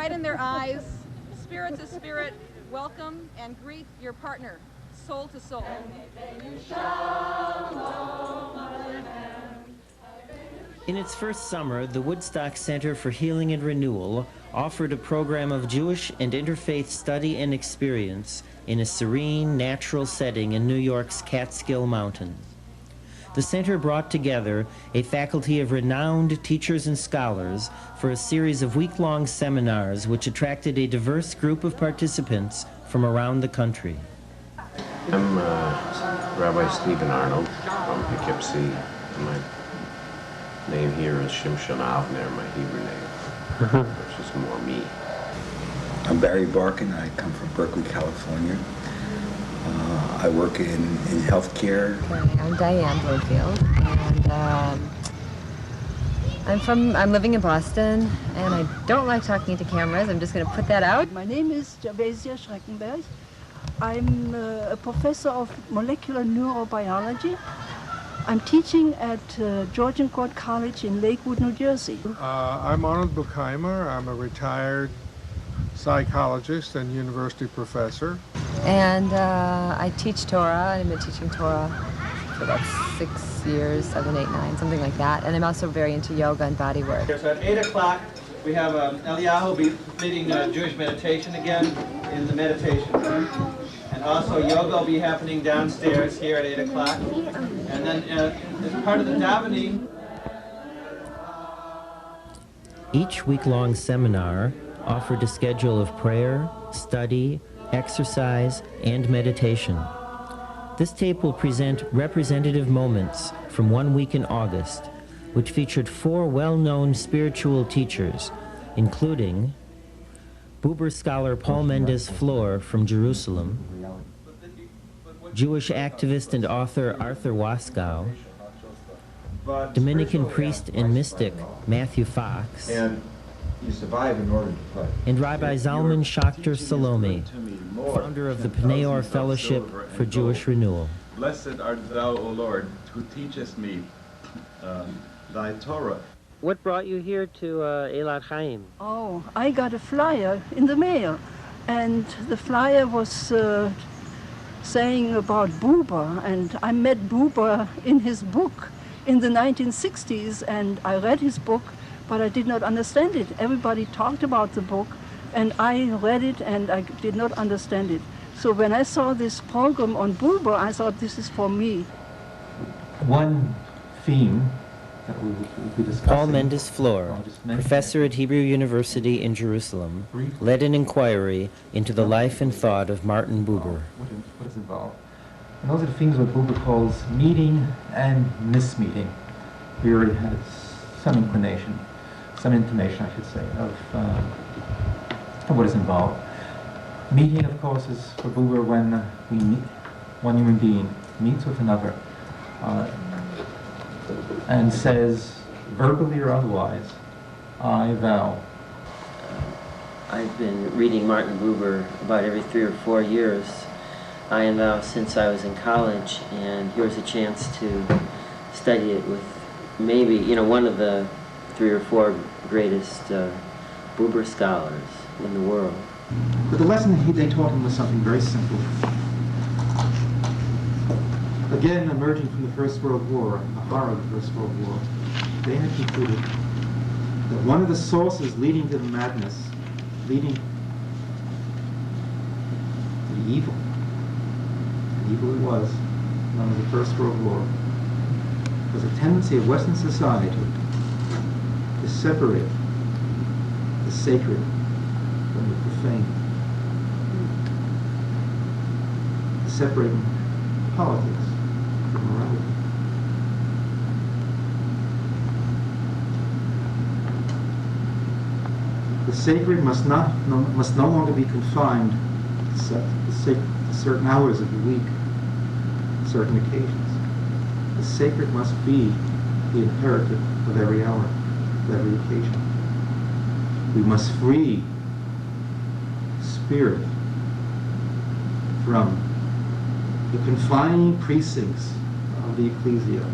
light in their eyes, spirit to spirit, welcome and greet your partner, soul to soul. In its first summer, the Woodstock Center for Healing and Renewal offered a program of Jewish and interfaith study and experience in a serene, natural setting in New York's Catskill Mountains. The center brought together a faculty of renowned teachers and scholars for a series of week-long seminars which attracted a diverse group of participants from around the country. I'm Rabbi Stephen Arnold from Poughkeepsie. My name here is Shimshon Avner, my Hebrew name, which is more me. I'm Barry Barkin. I come from Berkeley, California. I work in healthcare. Okay, I'm Diane Bloomfield, and I'm living in Boston, and I don't like talking to cameras. I'm just going to put that out. My name is Javezia Schreckenberg. I'm a professor of molecular neurobiology. I'm teaching at Georgian Court College in Lakewood, New Jersey. I'm Arnold Buchheimer. I'm a retired psychologist and university professor. And I teach Torah. I've been teaching Torah for about 6 years, 7, 8, 9, something like that. And I'm also very into yoga and body work. So at 8 o'clock, we have Eliyahu will be leading Jewish meditation again in the meditation room. And also yoga will be happening downstairs here at 8 o'clock. And then as part of the davening. Each week-long seminar offered a schedule of prayer, study, exercise, and meditation. This tape will present representative moments from one week in August, which featured 4 well-known spiritual teachers, including Buber scholar Paul Mendes-Flohr from Jerusalem, Jewish activist and author Arthur Waskow, Dominican priest and mystic Matthew Fox, and you survive in order to play. and Rabbi Zalman Schachter Salome, founder of the Pneor Fellowship for Jewish Renewal. Blessed art thou, O Lord, who teachest me thy Torah. What brought you here to Elat Chayyim? Oh, I got a flyer in the mail, and the flyer was saying about Buber, and I met Buber in his book in the 1960s, and I read his book, but I did not understand it. Everybody talked about the book, and I read it, and I did not understand it. So when I saw this program on Buber, I thought, this is for me. One theme that we will be discussing. Paul Mendes-Flohr, professor at Hebrew University in Jerusalem, led an inquiry into the life and thought of Martin Buber. What is involved? And those are the things what Buber calls meeting and mismeeting. Here he has some intimation, I should say, of what is involved. Meeting, of course, is for Buber when one human being meets with another and says, verbally or otherwise, I vow. I've been reading Martin Buber about every 3 or 4 years, I and thou, since I was in college, and here's a chance to study it with maybe, one of the 3 or 4 greatest Buber scholars in the world. But the lesson they taught him was something very simple. Again, emerging from the First World War, the horror of the First World War, they had concluded that one of the sources leading to the madness, leading to the evil, and evil it was, known as the First World War, was a tendency of Western society to separate the sacred from the profane, to separate politics from morality. The sacred must no longer be confined to certain hours of the week, certain occasions. The sacred must be the imperative of every hour, of every occasion. We must free spirit from the confining precincts of the ecclesia,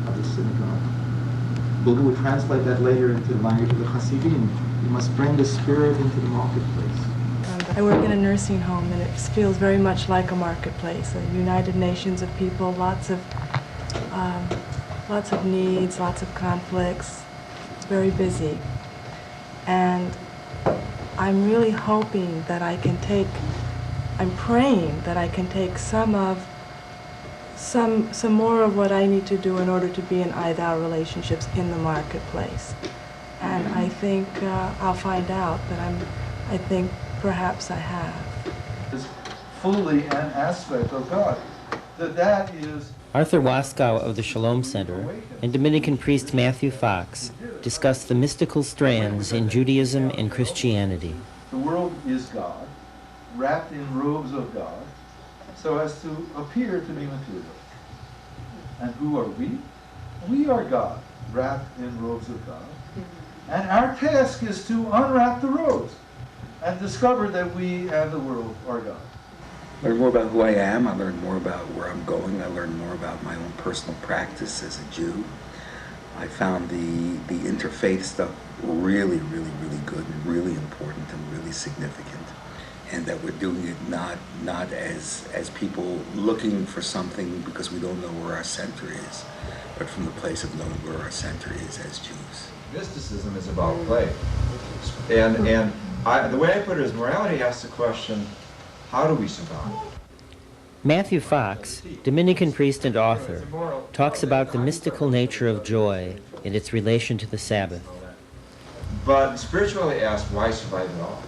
of the synagogue. Buddha would translate that later into the language of the Hasidim. You must bring the spirit into the marketplace. I work in a nursing home, and it feels very much like a marketplace, a United Nations of people, lots of needs, lots of conflicts. It's very busy. And I'm really hoping that I'm praying that I can take some more of what I need to do in order to be in I-thou relationships in the marketplace. And I think I'll find out, but I think perhaps I have. Is fully an aspect of God. That is. Arthur Waskow of the Shalom Center and Dominican priest Matthew Fox discuss the mystical strands in Judaism and Christianity. The world is God, wrapped in robes of God, so as to appear to be material. And who are we? We are God, wrapped in robes of God. And our task is to unwrap the robes and discover that we and the world are God. Learn more about who I am. I learn more about where I'm going. I learn more about my own personal practice as a Jew. I found the interfaith stuff really, really, really good and really important and really significant. And that we're doing it not as people looking for something because we don't know where our center is, but from the place of knowing where our center is as Jews. Mysticism is about play. And the way I put it is morality asks the question, how do we survive? Matthew Fox, Dominican priest and author, talks about the mystical nature of joy and its relation to the Sabbath. But spiritually asked, why survive at all?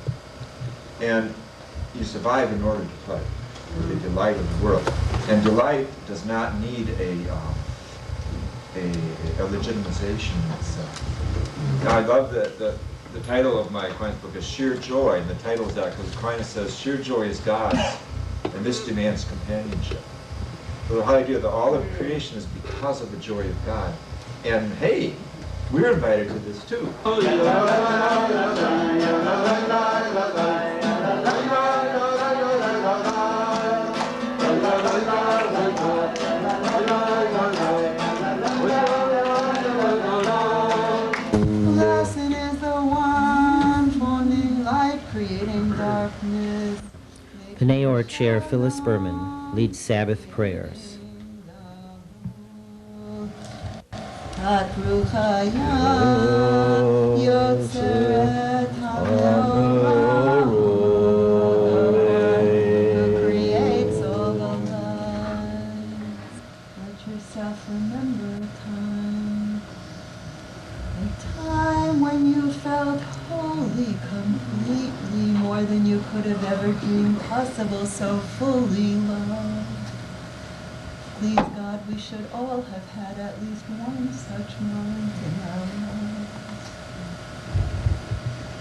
And you survive in order to play, to delight in the world. And delight does not need a legitimization itself. Now, I love the title of my Aquinas book is Sheer Joy, and the title is that because Aquinas says sheer joy is God's, and this demands companionship. So how I do that, all of creation is because of the joy of God. And hey, we're invited to this too. Paneor Chair Phyllis Berman leads Sabbath prayers. Could have ever dreamed possible, so fully loved. Please God, we should all have had at least one such moment in our lives.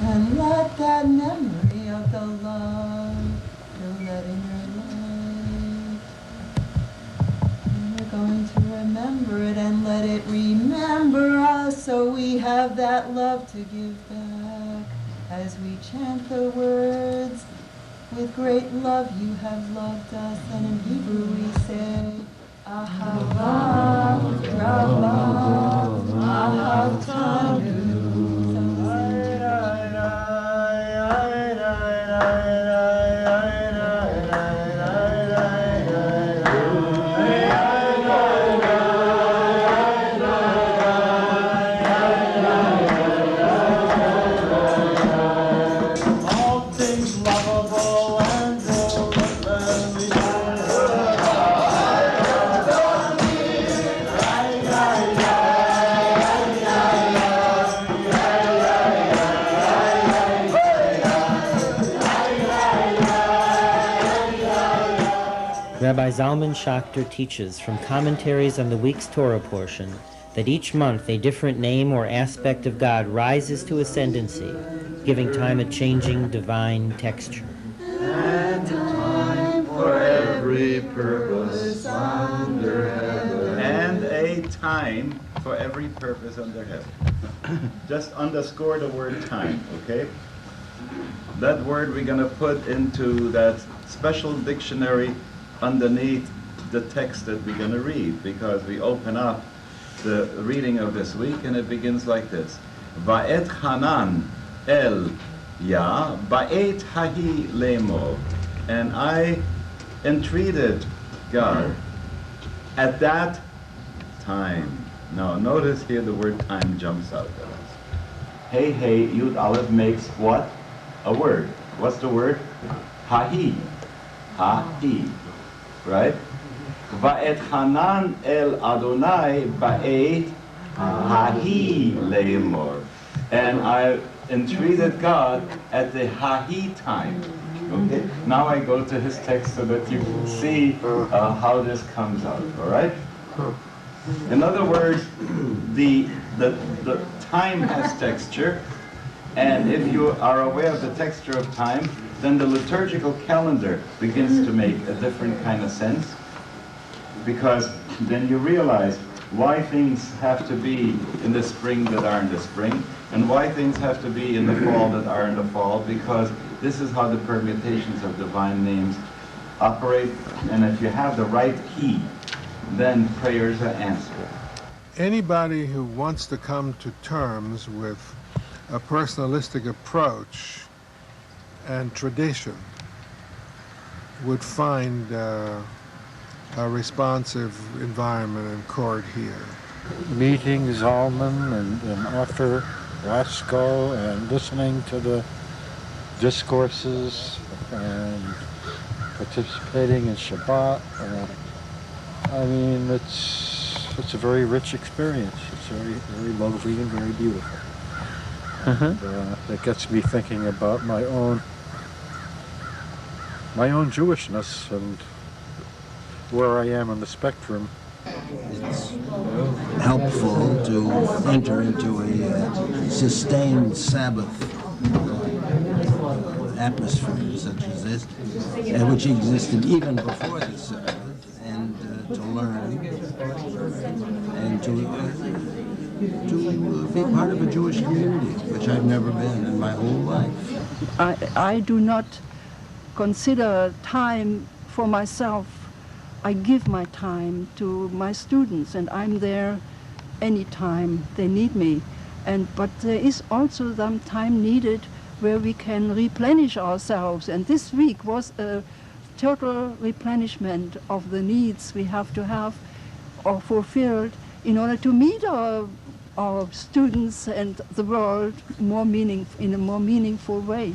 And let that memory of the love fill that inner life. And we're going to remember it and let it remember us, so we have that love to give back. As we chant the words, with great love you have loved us, and in Hebrew we say, Ahava Rabba Ahavtanu. Rabbi Zalman Schachter teaches from commentaries on the week's Torah portion that each month a different name or aspect of God rises to ascendancy, giving time a changing divine texture. And time for every purpose under heaven. And a time for every purpose under heaven. Just underscore the word time, okay? That word we're going to put into that special dictionary underneath the text that we're going to read, because we open up the reading of this week, and it begins like this. Va'et Hanan el Ya, ba'et hahi lemo. And I entreated God at that time. Now notice here the word time jumps out at us. Hey, hey, Yud Aleph makes what? A word. What's the word? Hahi. Hahi. Right? Va'et Hanan el Adonai ba'et hahi le'emor. And I entreated God at the hahi time. Okay? Now I go to his text so that you can see how this comes out. All right? In other words, the time has texture, and if you are aware of the texture of time, then the liturgical calendar begins to make a different kind of sense, because then you realize why things have to be in the spring that are in the spring, and why things have to be in the fall that are in the fall, because this is how the permutations of divine names operate, and if you have the right key, then prayers are answered. Anybody who wants to come to terms with a personalistic approach and tradition would find a responsive environment and chord here. Meeting Zalman and Offer Roscoe and listening to the discourses and participating in Shabbat. I mean, it's a very rich experience. It's very lovely and very beautiful. And, it gets me thinking about my own Jewishness and where I am on the spectrum. It's helpful to enter into a sustained Sabbath atmosphere such as this, which existed even before the Sabbath, and to learn and to be part of a Jewish community, which I've never been in my whole life. I do not consider time for myself. I give my time to my students, and I'm there anytime they need me. But there is also some time needed where we can replenish ourselves. And this week was a total replenishment of the needs we have to have or fulfilled in order to meet our students and the world in a more meaningful way.